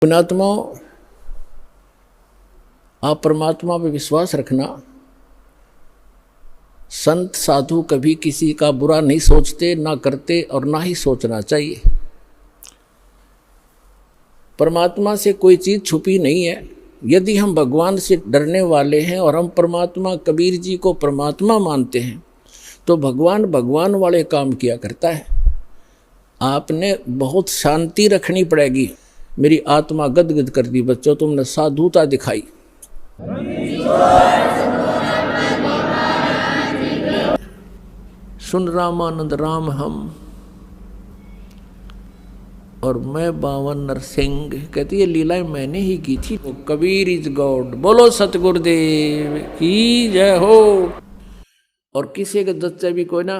पुण्यात्मा, आप परमात्मा पे विश्वास रखना। संत साधु कभी किसी का बुरा नहीं सोचते, ना करते और ना ही सोचना चाहिए। परमात्मा से कोई चीज छुपी नहीं है। यदि हम भगवान से डरने वाले हैं और हम परमात्मा, कबीर जी को परमात्मा मानते हैं, तो भगवान भगवान वाले काम किया करता है। आपने बहुत शांति रखनी पड़ेगी। मेरी आत्मा गदगद कर दी बच्चों, तुमने साधुता दिखाई। सुन रामानंद राम हम और मैं बावन नरसिंह। कहती है लीलाएं मैंने ही की थी। वो कबीर इज गॉड। बोलो सतगुरुदेव की जय हो। और किसी के जच्चे भी कोई ना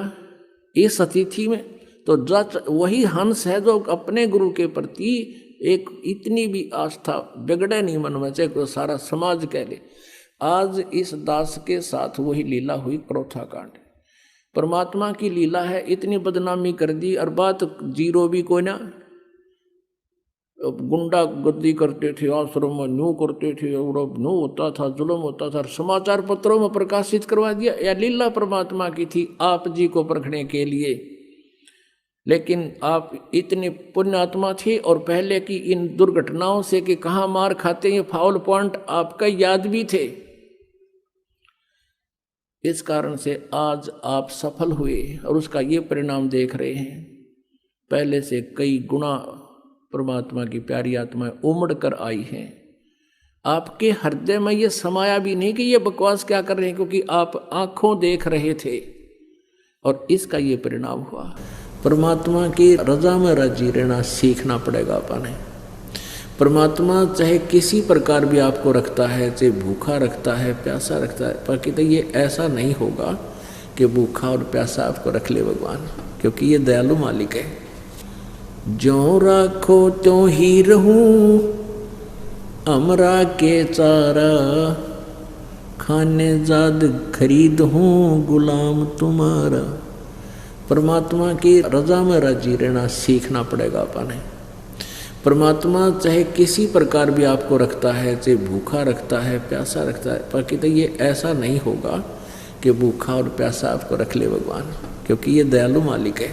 इस अतिथि में तो जच वही हंस है जो अपने गुरु के प्रति एक इतनी भी आस्था बिगड़े नहीं मन में, चाहे कोई सारा समाज कह ले। आज इस दास के साथ वही लीला हुई, क्रोथा कांड। परमात्मा की लीला है, इतनी बदनामी कर दी। और बात जीरो भी कोई ना, गुंडा गर्दी करते थे, आश्रम में न्यू करते थे, और न्यू होता था, जुल्म होता था, समाचार पत्रों में प्रकाशित करवा दिया। या लीला परमात्मा की थी आप जी को परखने के लिए। लेकिन आप इतने पुण्यात्मा थे और पहले की इन दुर्घटनाओं से कि कहाँ मार खाते हैं, फाउल पॉइंट आपका याद भी थे। इस कारण से आज आप सफल हुए और उसका ये परिणाम देख रहे हैं। पहले से कई गुना परमात्मा की प्यारी आत्माएं उमड़ कर आई हैं। आपके हृदय में ये समाया भी नहीं कि ये बकवास क्या कर रहे हैं, क्योंकि आप आंखों देख रहे थे और इसका ये परिणाम हुआ। परमात्मा की रजा में राजी रहना सीखना पड़ेगा अपने। परमात्मा चाहे किसी प्रकार भी आपको रखता है, चाहे भूखा रखता है, प्यासा रखता है, पर कहते ये ऐसा नहीं होगा कि भूखा और प्यासा आपको रख ले भगवान, क्योंकि ये दयालु मालिक है। ज्यों राखो त्यों ही रहूं, अमरा के चारा, खाने जाद खरीद हूँ गुलाम तुम्हारा। परमात्मा की रजा में राजी रहना सीखना पड़ेगा अपने। परमात्मा चाहे किसी प्रकार भी आपको रखता है, चाहे भूखा रखता है, प्यासा रखता है, पर कहते ये ऐसा नहीं होगा कि भूखा और प्यासा आपको रख ले भगवान, क्योंकि ये दयालु मालिक है।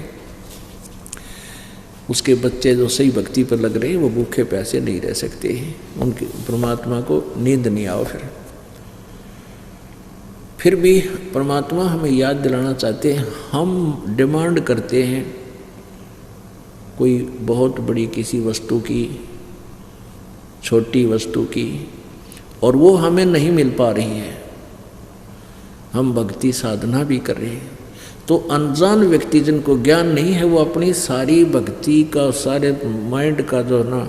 उसके बच्चे जो सही भक्ति पर लग रहे हैं वो भूखे प्यासे नहीं रह सकते हैं। उनके परमात्मा को नींद नहीं आओ। फिर भी परमात्मा हमें याद दिलाना चाहते हैं। हम डिमांड करते हैं कोई बहुत बड़ी किसी वस्तु की, छोटी वस्तु की, और वो हमें नहीं मिल पा रही है। हम भक्ति साधना भी कर रहे हैं, तो अनजान व्यक्ति जिनको ज्ञान नहीं है वो अपनी सारी भक्ति का, सारे माइंड का जो ना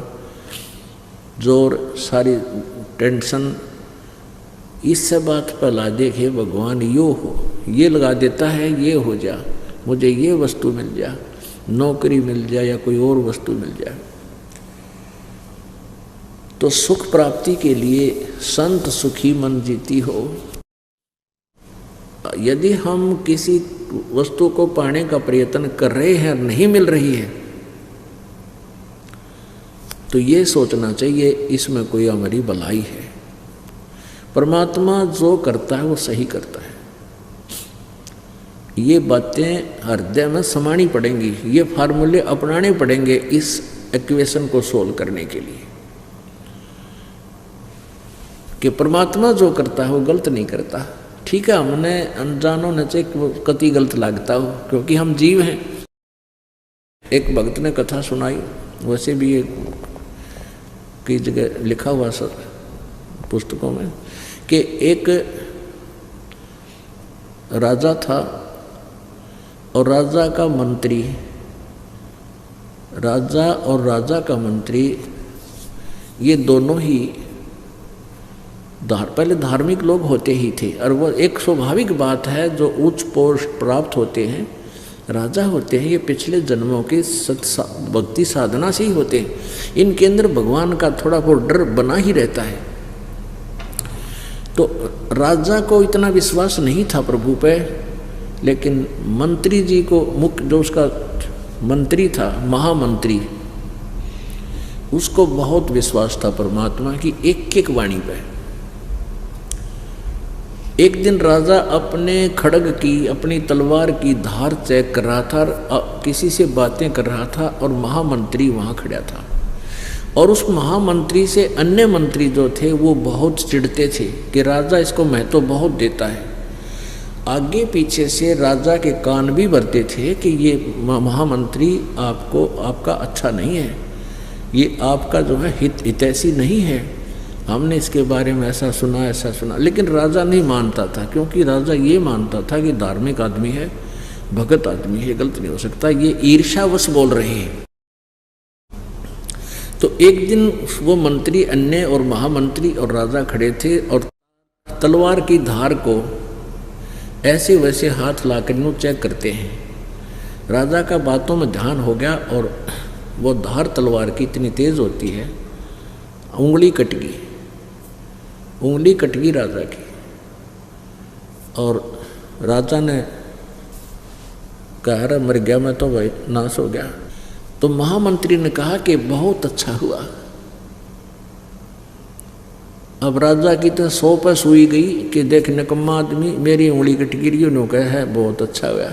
जोर, सारी टेंशन इससे बात पर ला दे कि भगवान यो हो, ये लगा देता है, ये हो जा, मुझे ये वस्तु मिल जा, नौकरी मिल जाए या कोई और वस्तु मिल जाए। तो सुख प्राप्ति के लिए संत सुखी मन जीती हो। यदि हम किसी वस्तु को पाने का प्रयत्न कर रहे हैं और नहीं मिल रही है, तो ये सोचना चाहिए इसमें कोई हमारी भलाई है। परमात्मा जो करता है वो सही करता है। ये बातें हृदय में समानी पड़ेंगी, ये फार्मूले अपनाने पड़ेंगे इस इक्वेशन को सोल्व करने के लिए, कि परमात्मा जो करता है वो गलत नहीं करता। ठीक है, हमने अनजानों ने चाहे कति गलत लगता हो, क्योंकि हम जीव हैं। एक भक्त ने कथा सुनाई, वैसे भी ये कई जगह लिखा हुआ सर पुस्तकों में, कि एक राजा था और राजा का मंत्री, राजा और राजा का मंत्री, ये दोनों ही पहले धार्मिक लोग होते ही थे। और वो एक स्वाभाविक बात है, जो उच्च पोस्ट प्राप्त होते हैं, राजा होते हैं, ये पिछले जन्मों के भक्ति साधना से ही होते हैं। इनके अंदर भगवान का थोड़ा बहुत डर बना ही रहता है। तो राजा को इतना विश्वास नहीं था प्रभु पे, लेकिन मंत्री जी को, मुख्य जो उसका मंत्री था, महामंत्री, उसको बहुत विश्वास था परमात्मा की एक एक वाणी पे। एक दिन राजा अपने खड्ग की, अपनी तलवार की धार चेक कर रहा था, किसी से बातें कर रहा था और महामंत्री वहाँ खड़ा था। और उस महामंत्री से अन्य मंत्री जो थे वो बहुत चिढ़ते थे कि राजा इसको महत्व बहुत देता है। आगे पीछे से राजा के कान भी भरते थे कि ये महामंत्री आपका अच्छा नहीं है, ये आपका जो है हितैषी नहीं है, हमने इसके बारे में ऐसा सुना। लेकिन राजा नहीं मानता था, क्योंकि राजा ये मानता था कि धार्मिक आदमी है, भगत आदमी है, गलत नहीं हो सकता, ये ईर्ष्यावश बोल रहे हैं। तो एक दिन वो मंत्री अन्य और महामंत्री और राजा खड़े थे और तलवार की धार को ऐसे वैसे हाथ लाकर यूँ चेक करते हैं। राजा का बातों में ध्यान हो गया और वो धार तलवार की इतनी तेज होती है, उंगली कट गई राजा की। और राजा ने कहा मर गया मैं तो, भाई नाश हो गया। तो महामंत्री ने कहा कि बहुत अच्छा हुआ। अब राजा की तो 100 पर सुई गई कि देख निकम्मा आदमी, मेरी उंगली कट गिरी, उन्होंने कहा है बहुत अच्छा हुआ।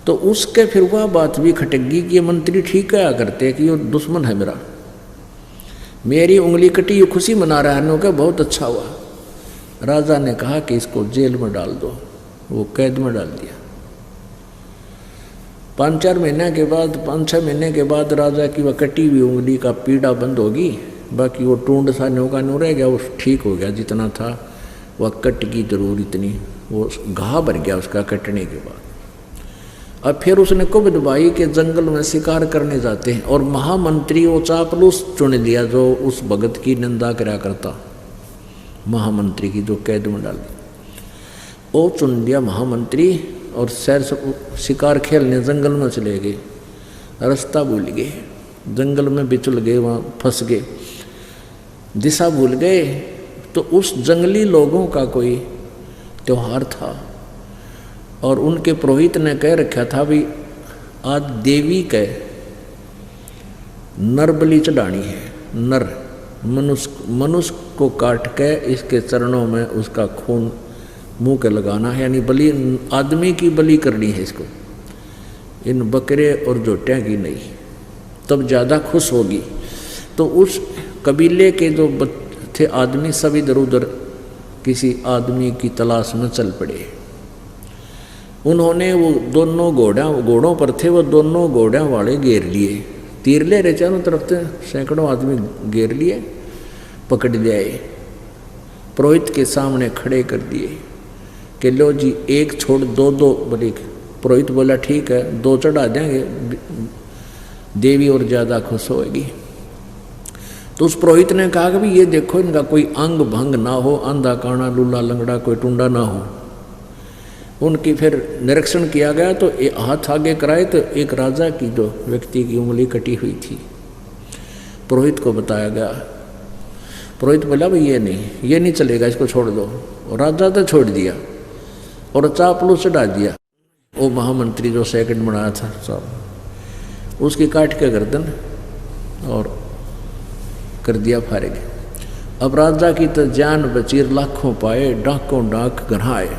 तो उसके फिर वह बात भी खटक गई कि ये मंत्री ठीक कहा करते कि ये दुश्मन है मेरा, मेरी उंगली कटी, ये खुशी मना रहा है, उन्होंने कहा बहुत अच्छा हुआ। राजा ने कहा कि इसको जेल में डाल दो, वो कैद में डाल दिया। 5-6 महीने के बाद राजा की वह कटी हुई उंगली का पीड़ा बंद होगी, बाकी वो टूंड सा न्योका न्यू रह गया, वो ठीक हो गया जितना था। वह कट की जरूर इतनी, वो घाव भर गया उसका कटने के बाद। अब फिर उसने कुबद भाई के जंगल में शिकार करने जाते हैं और महामंत्री वो चापलूस चुन लिया जो उस भगत की निंदा करा करता, महामंत्री की जो कैद में डाल दी, वो चुन लिया महामंत्री। और सैर शिकार खेलने जंगल में चले गए, रास्ता भूल गए, जंगल में बिचल गए, वहाँ फंस गए, दिशा भूल गए। तो उस जंगली लोगों का कोई त्योहार था और उनके पुरोहित ने कह रखा था भी आज देवी के नर बलि चढ़ानी है, नर मनुष्य को काट के इसके चरणों में उसका खून मुंह के लगाना है, यानी बलि आदमी की बलि करनी है इसको, इन बकरे और जोटियाँ की नहीं, तब ज़्यादा खुश होगी। तो उस कबीले के जो थे आदमी सब इधर उधर किसी आदमी की तलाश में चल पड़े। उन्होंने वो दोनों घोड़ों पर थे, वो दोनों घोड़ों वाले घेर लिए, तीर ले रहे चारों तरफ से, सैकड़ों आदमी घेर लिए, पकड़ ले आए, पुरोहित के सामने खड़े कर दिए कि लो जी एक छोड़ दो बलि। पुरोहित बोला ठीक है 2 चढ़ा देंगे, देवी और ज़्यादा खुश होएगी। तो उस पुरोहित ने कहा कि भाई ये देखो इनका कोई अंग भंग ना हो, आंधा काना लूला लंगड़ा कोई टुंडा ना हो। उनकी फिर निरीक्षण किया गया तो हाथ आगे कराए तो एक राजा की जो व्यक्ति की उंगली कटी हुई थी, पुरोहित को बताया गया। पुरोहित बोला भाई ये नहीं चलेगा, इसको छोड़ दो। और राजा तो छोड़ दिया और चापलू चढ़ा दिया। वो महामंत्री जो सेकंड बनाया था साहब, उसकी काट के गर्दन और कर दिया फारिग। अब राजा की तो जान बची, लाखों पाए, डाकों डाक घर आए।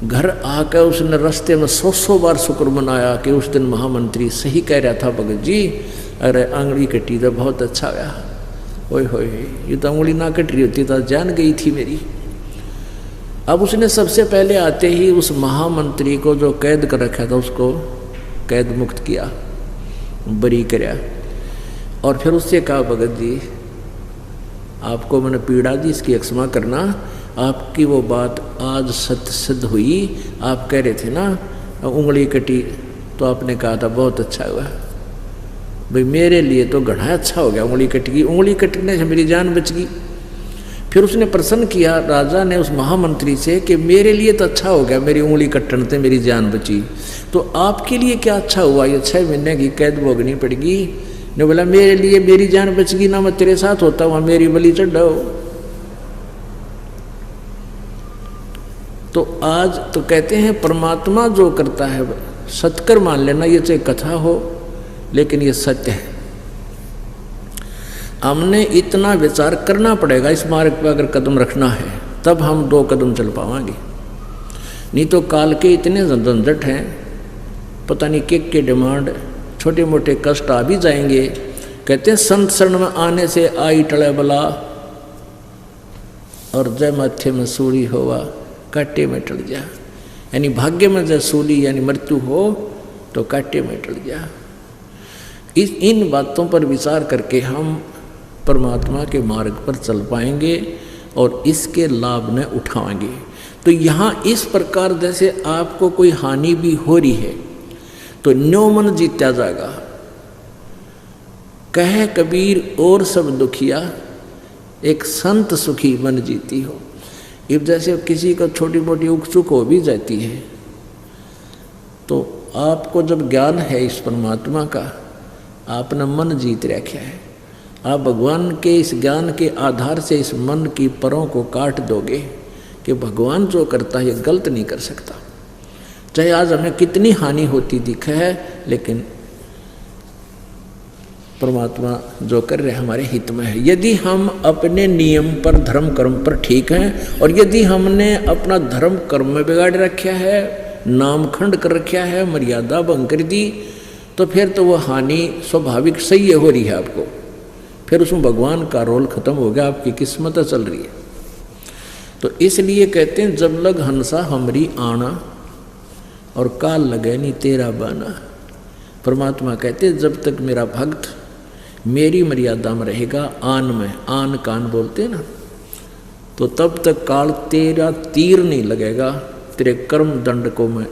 घर आकर उसने रास्ते में 100 बार शुक्र मनाया कि उस दिन महामंत्री सही कह रहा था भगत जी, अरे आंगली कटी तो बहुत अच्छा गया, ओए होए ये तो उंगली ना कट रही होती तो जान गई थी मेरी। अब उसने सबसे पहले आते ही उस महामंत्री को जो कैद कर रखा था उसको कैद मुक्त किया, बरी कराया। और फिर उससे कहा भगत जी आपको मैंने पीड़ा दी, इसकी क्षमा करना, आपकी वो बात आज सत्य सिद्ध हुई। आप कह रहे थे ना उंगली कटी, तो आपने कहा था बहुत अच्छा हुआ भाई, मेरे लिए तो घना अच्छा हो गया, उंगली कट गई, उंगली कटने से मेरी जान बच गई। फिर उसने प्रश्न किया राजा ने उस महामंत्री से कि मेरे लिए तो अच्छा हो गया, मेरी उंगली कटने से मेरी जान बची, तो आपके लिए क्या अच्छा हुआ, ये 6 महीने की कैद भोगनी पड़ेगी। ने बोला मेरे लिए मेरी जान बच गई ना, मैं तेरे साथ होता वहाँ मेरी बलि चढ़ाओ। तो आज तो कहते हैं परमात्मा जो करता है सत्कर मान लेना, ये चाहे कथा हो लेकिन ये सत्य है। हमने इतना विचार करना पड़ेगा इस मार्ग पर अगर कदम रखना है, तब हम 2 कदम चल पाएंगे। नहीं तो काल के इतने झंझट हैं, पता नहीं के डिमांड, छोटे मोटे कष्ट आ भी जाएंगे। कहते हैं संत शरण में आने से आई टले बला, और जय माथे में सूली होवा काटे में टल जा। यानी भाग्य में जब सूली यानी मृत्यु हो तो काटे में टल जा। इन बातों पर विचार करके हम परमात्मा के मार्ग पर चल पाएंगे और इसके लाभ न उठाएंगे। तो यहाँ इस प्रकार जैसे आपको कोई हानि भी हो रही है तो न्यो मन जीता जाएगा। कहे कबीर और सब दुखिया, एक संत सुखी मन जीती हो। अब जैसे किसी को छोटी मोटी उकचुक हो भी जाती है, तो आपको जब ज्ञान है इस परमात्मा का, आपने मन जीत रखा है, आप भगवान के इस ज्ञान के आधार से इस मन की परों को काट दोगे कि भगवान जो करता है ये गलत नहीं कर सकता। चाहे आज हमें कितनी हानि होती दिखे है, लेकिन परमात्मा जो कर रहे हमारे हित में है। यदि हम अपने नियम पर धर्म कर्म पर ठीक हैं, और यदि हमने अपना धर्म कर्म में बिगाड़ रखा है, नामखंड कर रखा है, मर्यादा भंग कर दी, तो फिर तो वो हानि स्वाभाविक सही हो रही है आपको। फिर उसमें भगवान का रोल खत्म हो गया, आपकी किस्मत चल रही है। तो इसलिए कहते हैं जब लग हंसा हमरी आना, और काल लगे नहीं तेरा बाना। परमात्मा कहते हैं जब तक मेरा भक्त मेरी मर्यादा में रहेगा, आन में, आन कान बोलते ना, तो तब तक काल तेरा तीर नहीं लगेगा, तेरे कर्म दंड को मैं